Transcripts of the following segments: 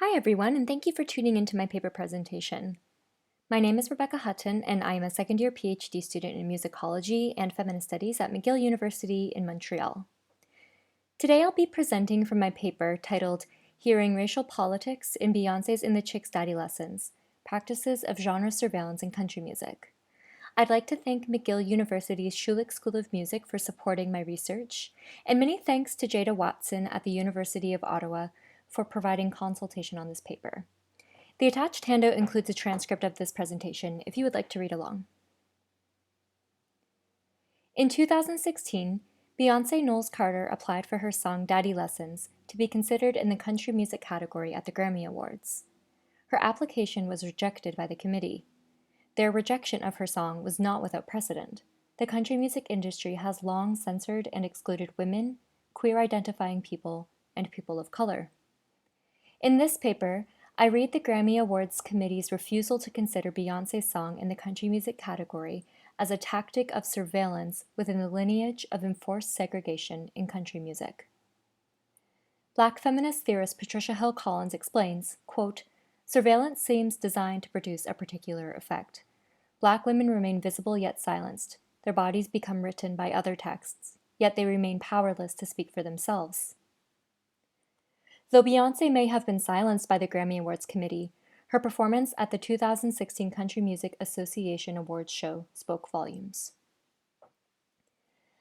Hi everyone, and thank you for tuning into my paper presentation. My name is Rebekah Hutten, and I am a second-year PhD student in musicology and feminist studies at McGill University in Montreal. Today I'll be presenting from my paper titled Hearing Racial Politics in Beyoncé's In the Chicks Daddy Lessons, Practices of Genre Surveillance in Country Music. I'd like to thank McGill University's Schulich School of Music for supporting my research, and many thanks to Jada Watson at the University of Ottawa for providing consultation on this paper. The attached handout includes a transcript of this presentation if you would like to read along. In 2016, Beyoncé Knowles Carter applied for her song Daddy Lessons to be considered in the country music category at the Grammy Awards. Her application was rejected by the committee. Their rejection of her song was not without precedent. The country music industry has long censored and excluded women, queer-identifying people, and people of color. In this paper, I read the Grammy Awards Committee's refusal to consider Beyoncé's song in the country music category as a tactic of surveillance within the lineage of enforced segregation in country music. Black feminist theorist Patricia Hill Collins explains, quote, "Surveillance seems designed to produce a particular effect. Black women remain visible yet silenced. Their bodies become written by other texts, yet they remain powerless to speak for themselves." Though Beyoncé may have been silenced by the Grammy Awards Committee, her performance at the 2016 Country Music Association Awards show spoke volumes.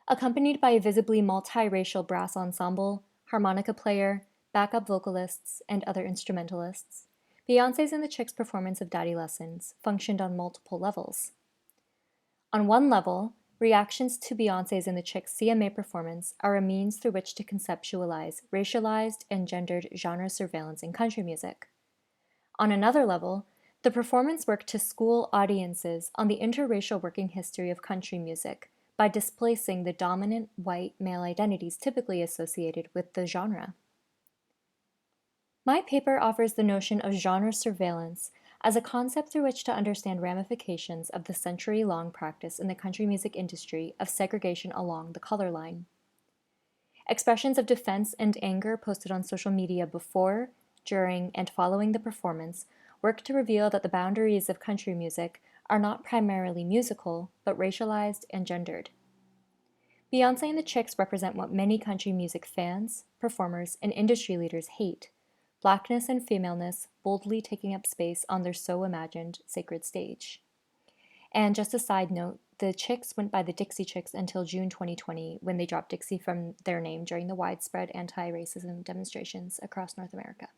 Accompanied by a visibly multiracial brass ensemble, harmonica player, backup vocalists, and other instrumentalists, Beyoncé's and the Chicks' performance of Daddy Lessons functioned on multiple levels. On one level, reactions to Beyoncé's and the Chicks' CMA performance are a means through which to conceptualize racialized and gendered genre surveillance in country music. On another level, the performance worked to school audiences on the interracial working history of country music by displacing the dominant white male identities typically associated with the genre. My paper offers the notion of genre surveillance as a concept through which to understand ramifications of the century-long practice in the country music industry of segregation along the color line. Expressions of defense and anger posted on social media before, during, and following the performance work to reveal that the boundaries of country music are not primarily musical, but racialized and gendered. Beyoncé and the Chicks represent what many country music fans, performers, and industry leaders hate: Blackness and femaleness boldly taking up space on their so-imagined sacred stage. And just a side note, the Chicks went by the Dixie Chicks until June 2020 when they dropped Dixie from their name during the widespread anti-racism demonstrations across North America.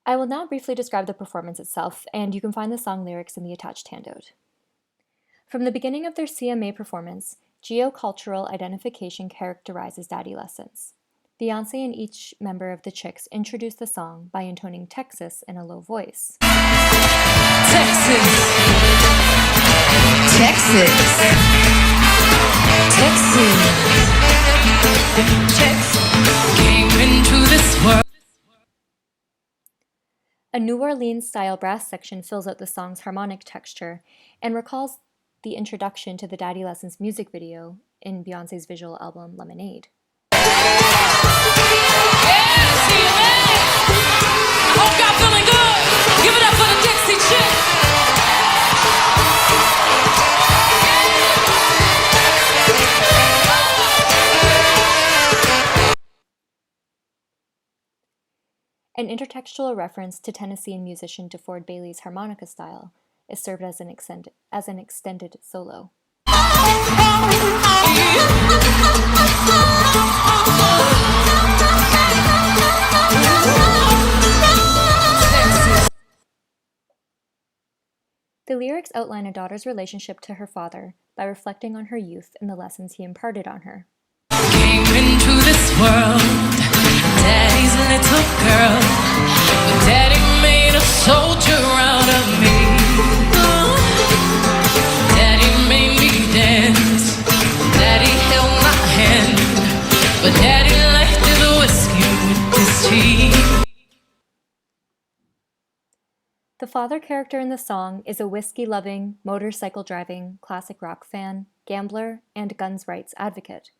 I will now briefly describe the performance itself, and you can find the song lyrics in the attached handout. From the beginning of their CMA performance, geocultural identification characterizes Daddy Lessons. Beyoncé and each member of the Chicks introduce the song by intoning Texas in a low voice. Texas, Texas, Texas, Texas came into this world. A New Orleans-style brass section fills out the song's harmonic texture and recalls the introduction to the Daddy Lessons music video in Beyoncé's visual album Lemonade. An intertextual reference to Tennessean musician DeFord Bailey's harmonica style is served as an extended solo. The lyrics outline a daughter's relationship to her father by reflecting on her youth and the lessons he imparted on her. Came into this world, Daddy's little girl, but Daddy made a soldier out of me. Daddy made me dance, Daddy held my hand, but Daddy left his whiskey with his tea. The father character in the song is a whiskey-loving, motorcycle-driving, classic rock fan, gambler, and guns rights advocate.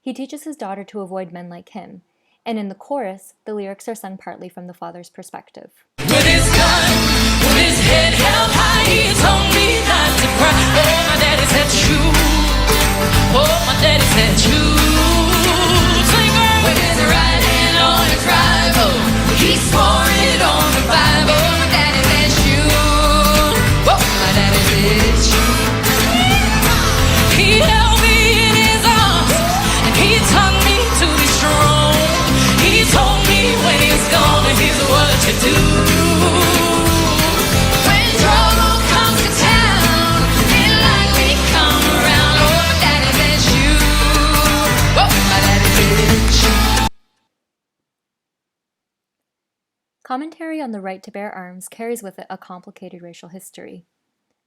He teaches his daughter to avoid men like him, And in the chorus, the lyrics are sung partly from the father's perspective. With his gun, with his head held high, he told me not to cry. Oh, my daddy said shoot. Oh, my daddy said shoot. With his right hand on his rifle, he swore it on the Bible. My daddy said shoot. Oh, my daddy said shoot. He held me in his arms, and he taught me to be strong. He told me when he's gone, here's what to do. When trouble comes to town, ain't like me come around. Oh, my daddy said shoot. Oh, my daddy said shoot. Commentary on the right to bear arms carries with it a complicated racial history.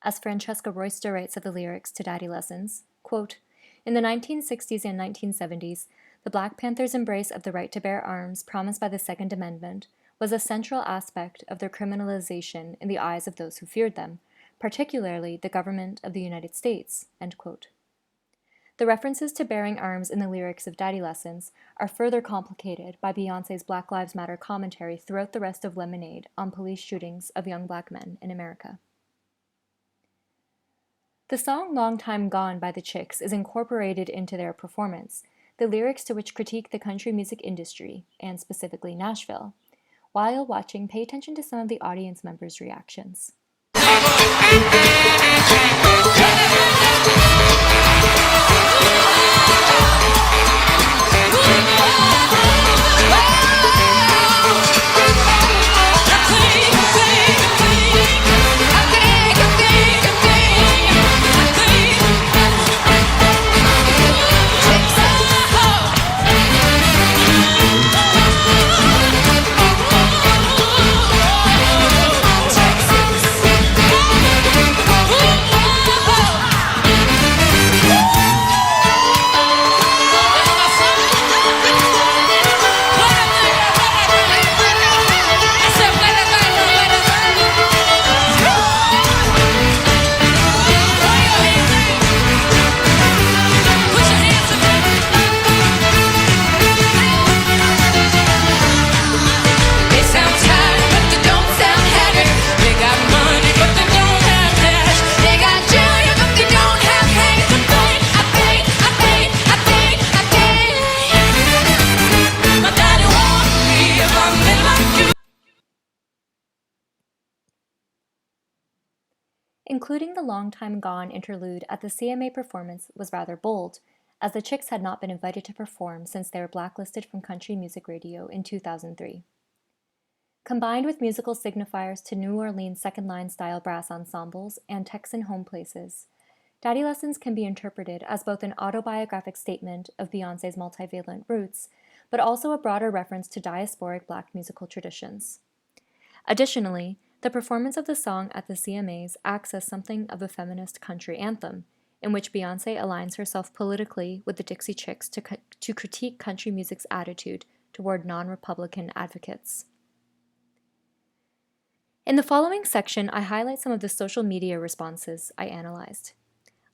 As Francesca Royster writes of the lyrics to Daddy Lessons, quote, in the 1960s and 1970s, the Black Panthers' embrace of the right to bear arms promised by the Second Amendment was a central aspect of their criminalization in the eyes of those who feared them, particularly the government of the United States, end quote. The references to bearing arms in the lyrics of Daddy Lessons are further complicated by Beyoncé's Black Lives Matter commentary throughout the rest of Lemonade on police shootings of young black men in America. The song Long Time Gone by the Chicks is incorporated into their performance, the lyrics to which critique the country music industry, and specifically Nashville. While watching, pay attention to some of the audience members' reactions. Including the Long Time Gone interlude at the CMA performance was rather bold, as the Chicks had not been invited to perform since they were blacklisted from country music radio in 2003. Combined with musical signifiers to New Orleans second-line style brass ensembles and Texan home places, Daddy Lessons can be interpreted as both an autobiographic statement of Beyoncé's multivalent roots, but also a broader reference to diasporic Black musical traditions. Additionally, the performance of the song at the CMAs acts as something of a feminist country anthem, in which Beyoncé aligns herself politically with the Dixie Chicks to critique country music's attitude toward non-Republican advocates. In the following section, I highlight some of the social media responses I analyzed.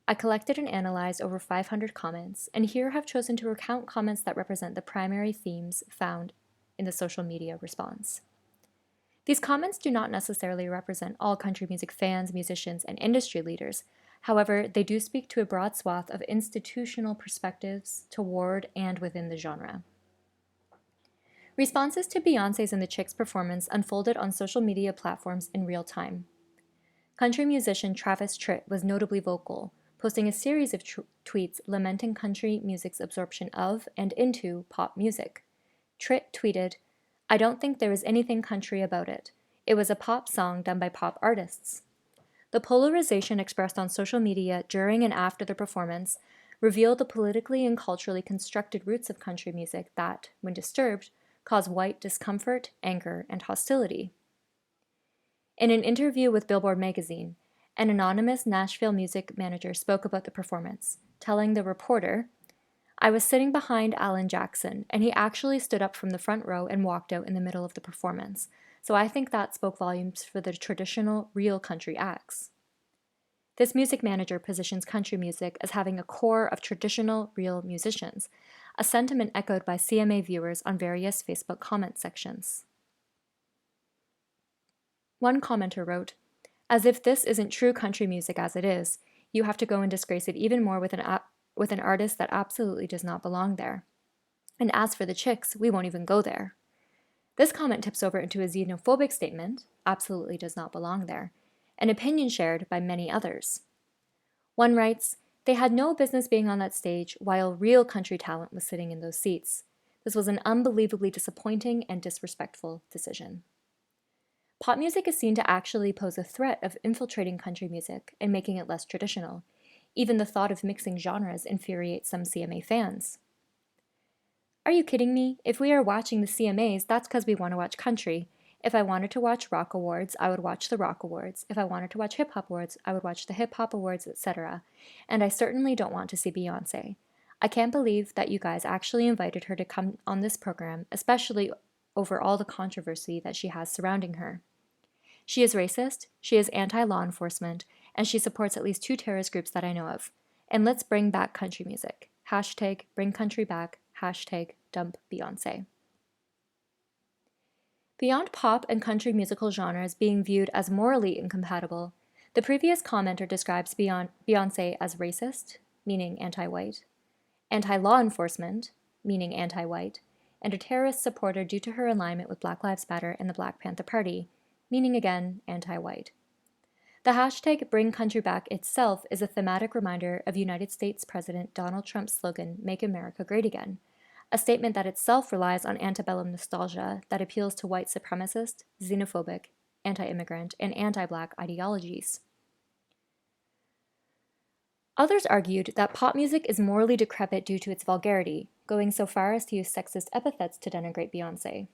I collected and analyzed over 500 comments, and here have chosen to recount comments that represent the primary themes found in the social media response. These comments do not necessarily represent all country music fans, musicians, and industry leaders. However, they do speak to a broad swath of institutional perspectives toward and within the genre. Responses to Beyoncé's and the Chicks performance unfolded on social media platforms in real time. Country musician Travis Tritt was notably vocal, posting a series of tweets lamenting country music's absorption of and into pop music. Tritt tweeted, "I don't think there was anything country about it. It was a pop song done by pop artists." The polarization expressed on social media during and after the performance revealed the politically and culturally constructed roots of country music that, when disturbed, cause white discomfort, anger, and hostility. In an interview with Billboard magazine, an anonymous Nashville music manager spoke about the performance, telling the reporter, "I was sitting behind Alan Jackson, and he actually stood up from the front row and walked out in the middle of the performance, so I think that spoke volumes for the traditional, real country acts." This music manager positions country music as having a core of traditional, real musicians, a sentiment echoed by CMA viewers on various Facebook comment sections. One commenter wrote, "As if this isn't true country music as it is, you have to go and disgrace it even more with an artist that absolutely does not belong there. And as for the chicks, we won't even go there." This comment tips over into a xenophobic statement, absolutely does not belong there, an opinion shared by many others. One writes, "They had no business being on that stage while real country talent was sitting in those seats. This was an unbelievably disappointing and disrespectful decision." Pop music is seen to actually pose a threat of infiltrating country music and making it less traditional. Even the thought of mixing genres infuriates some CMA fans. "Are you kidding me? If we are watching the CMAs, that's because we want to watch country. If I wanted to watch rock awards, I would watch the rock awards. If I wanted to watch hip hop awards, I would watch the hip hop awards, etc. And I certainly don't want to see Beyoncé. I can't believe that you guys actually invited her to come on this program, especially over all the controversy that she has surrounding her. She is racist, she is anti-law enforcement, and she supports at least 2 terrorist groups that I know of. And let's bring back country music. Hashtag bring country back. Hashtag dump Beyoncé." Beyond pop and country musical genres being viewed as morally incompatible, the previous commenter describes Beyoncé as racist, meaning anti-white, anti-law enforcement, meaning anti-white, and a terrorist supporter due to her alignment with Black Lives Matter and the Black Panther Party, meaning again anti-white. The hashtag Bring Country Back itself is a thematic reminder of United States President Donald Trump's slogan, Make America Great Again, a statement that itself relies on antebellum nostalgia that appeals to white supremacist, xenophobic, anti-immigrant, and anti-Black ideologies. Others argued that pop music is morally decrepit due to its vulgarity, going so far as to use sexist epithets to denigrate Beyoncé.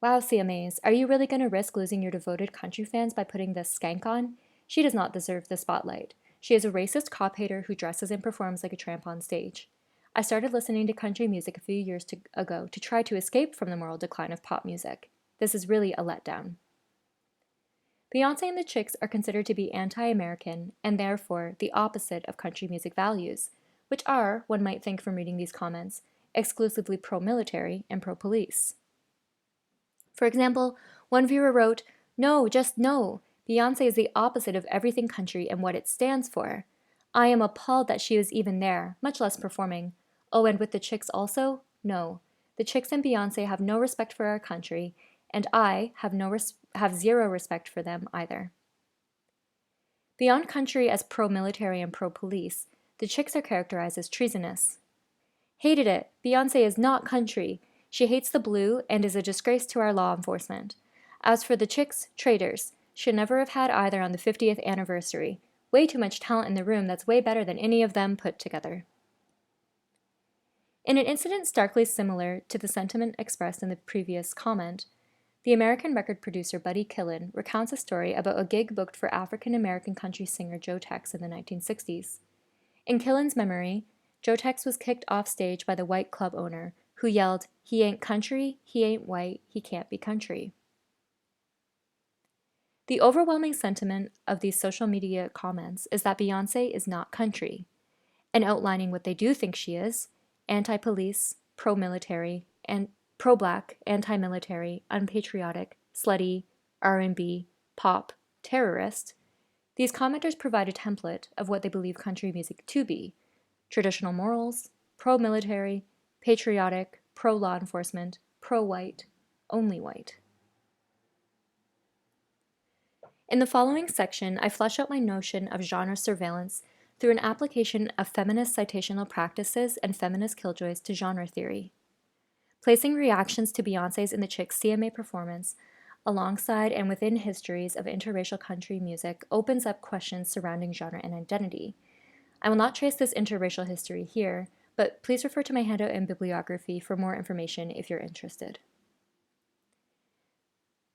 Wow, CMAs, are you really going to risk losing your devoted country fans by putting this skank on? She does not deserve the spotlight. She is a racist cop hater who dresses and performs like a tramp on stage. I started listening to country music a few years ago to try to escape from the moral decline of pop music. This is really a letdown. Beyoncé and the Chicks are considered to be anti-American and therefore the opposite of country music values, which are, one might think from reading these comments, exclusively pro-military and pro-police. For example, one viewer wrote, "No, just no. Beyoncé is the opposite of everything country and what it stands for. I am appalled that she was even there, much less performing. Oh, and with the Chicks also? No. The Chicks and Beyoncé have no respect for our country, and I have zero respect for them either." Beyond country as pro-military and pro-police, the Chicks are characterized as treasonous. "Hated it. Beyoncé is not country. She hates the blue and is a disgrace to our law enforcement. As for the Chicks, traitors. Should never have had either on the 50th anniversary. Way too much talent in the room that's way better than any of them put together." In an incident starkly similar to the sentiment expressed in the previous comment, the American record producer Buddy Killen recounts a story about a gig booked for African-American country singer Joe Tex in the 1960s. In Killen's memory, Joe Tex was kicked off stage by the white club owner, who yelled, "He ain't country, he ain't white, he can't be country." The overwhelming sentiment of these social media comments is that Beyoncé is not country, and outlining what they do think she is: anti-police, pro-military, and pro-black, anti-military, unpatriotic, slutty, R&B, pop, terrorist. These commenters provide a template of what they believe country music to be: traditional morals, pro-military, patriotic, pro-law enforcement, pro-white, only white. In the following section, I flesh out my notion of genre surveillance through an application of feminist citational practices and feminist killjoys to genre theory. Placing reactions to Beyoncé's and the Chicks CMA performance alongside and within histories of interracial country music opens up questions surrounding genre and identity. I will not trace this interracial history here, but please refer to my handout and bibliography for more information if you're interested.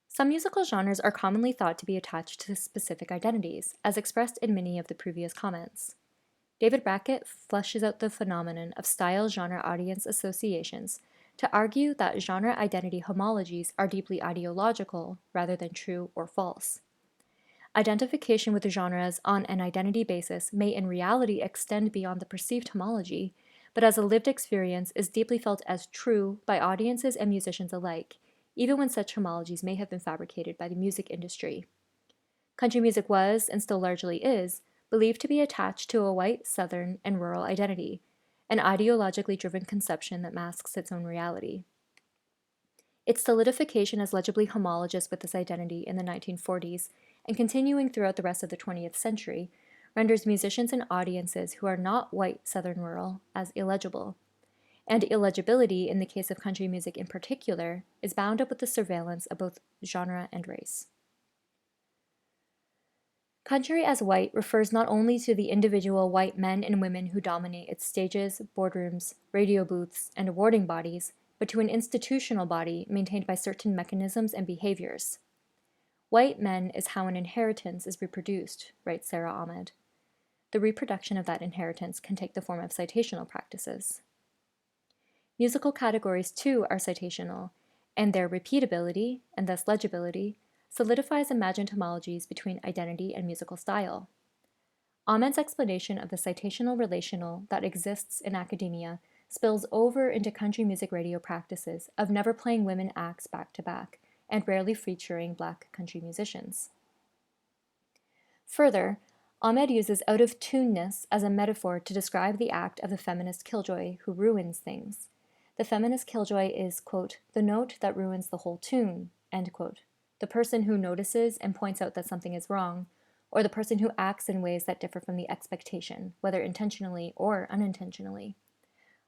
Some musical genres are commonly thought to be attached to specific identities, as expressed in many of the previous comments. David Brackett fleshes out the phenomenon of style-genre audience associations to argue that genre identity homologies are deeply ideological rather than true or false. Identification with the genres on an identity basis may in reality extend beyond the perceived homology, but as a lived experience is deeply felt as true by audiences and musicians alike, even when such homologies may have been fabricated by the music industry. Country music was, and still largely is, believed to be attached to a white, southern, and rural identity, an ideologically driven conception that masks its own reality. Its solidification as legibly homologous with this identity in the 1940s and continuing throughout the rest of the 20th century renders musicians and audiences who are not white southern rural as illegible. And illegibility, in the case of country music in particular, is bound up with the surveillance of both genre and race. Country as white refers not only to the individual white men and women who dominate its stages, boardrooms, radio booths, and awarding bodies, but to an institutional body maintained by certain mechanisms and behaviors. White men is how an inheritance is reproduced, writes Sarah Ahmed. The reproduction of that inheritance can take the form of citational practices. Musical categories, too, are citational, and their repeatability, and thus legibility, solidifies imagined homologies between identity and musical style. Ahmed's explanation of the citational relational that exists in academia spills over into country music radio practices of never playing women acts back to back and rarely featuring Black country musicians. Further, Ahmed uses out-of-tuneness as a metaphor to describe the act of the feminist killjoy who ruins things. The feminist killjoy is, quote, the note that ruins the whole tune, end quote. The person who notices and points out that something is wrong, or the person who acts in ways that differ from the expectation, whether intentionally or unintentionally.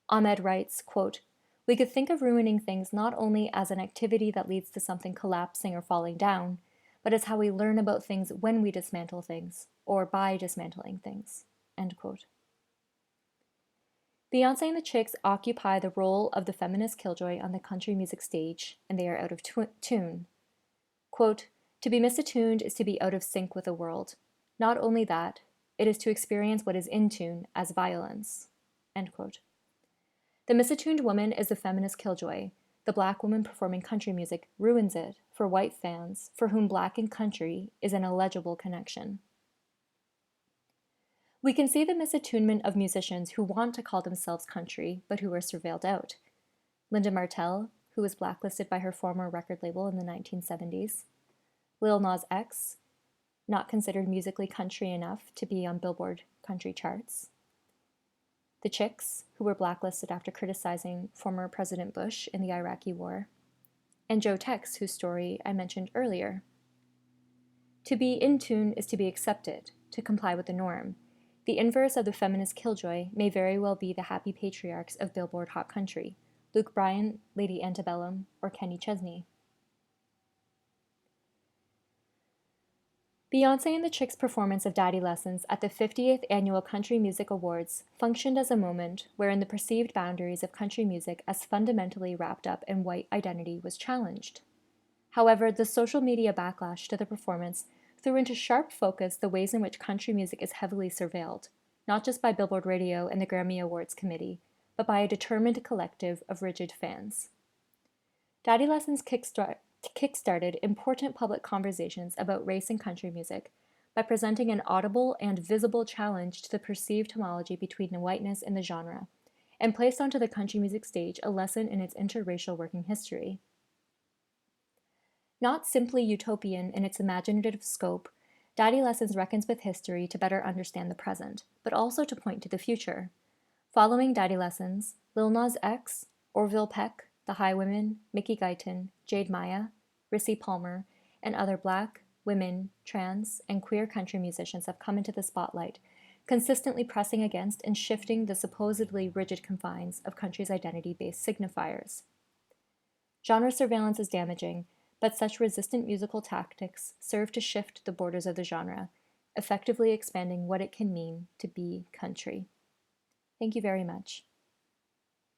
Ahmed writes, quote, we could think of ruining things not only as an activity that leads to something collapsing or falling down, but as how we learn about things when we dismantle things, or by dismantling things, end quote. Beyoncé and the Chicks occupy the role of the feminist killjoy on the country music stage, and they are out of tune. Quote, to be misattuned is to be out of sync with the world. Not only that, it is to experience what is in tune as violence, end quote. The misattuned woman is the feminist killjoy. The Black woman performing country music ruins it for white fans for whom Black and country is an illegible connection. We can see the misattunement of musicians who want to call themselves country, but who are surveilled out. Linda Martell, who was blacklisted by her former record label in the 1970s. Lil Nas X, not considered musically country enough to be on Billboard country charts. The Chicks, who were blacklisted after criticizing former President Bush in the Iraqi War. And Joe Tex, whose story I mentioned earlier. To be in tune is to be accepted, to comply with the norm. The inverse of the feminist killjoy may very well be the happy patriarchs of Billboard Hot Country, Luke Bryan, Lady Antebellum, or Kenny Chesney. Beyoncé and the Chicks' performance of Daddy Lessons at the 50th Annual Country Music Awards functioned as a moment wherein the perceived boundaries of country music as fundamentally wrapped up in white identity was challenged. However, the social media backlash to the performance threw into sharp focus the ways in which country music is heavily surveilled, not just by Billboard Radio and the Grammy Awards Committee, but by a determined collective of rigid fans. Daddy Lessons kickstarted important public conversations about race in country music by presenting an audible and visible challenge to the perceived homology between the whiteness in the genre, and placed onto the country music stage a lesson in its interracial working history. Not simply utopian in its imaginative scope, Daddy Lessons reckons with history to better understand the present, but also to point to the future. Following Daddy Lessons, Lil Nas X, Orville Peck, The Highwomen, Mickey Guyton, Jade Maya, Rissy Palmer, and other Black, women, trans, and queer country musicians have come into the spotlight, consistently pressing against and shifting the supposedly rigid confines of country's identity-based signifiers. Genre surveillance is damaging, but such resistant musical tactics serve to shift the borders of the genre, effectively expanding what it can mean to be country. Thank you very much.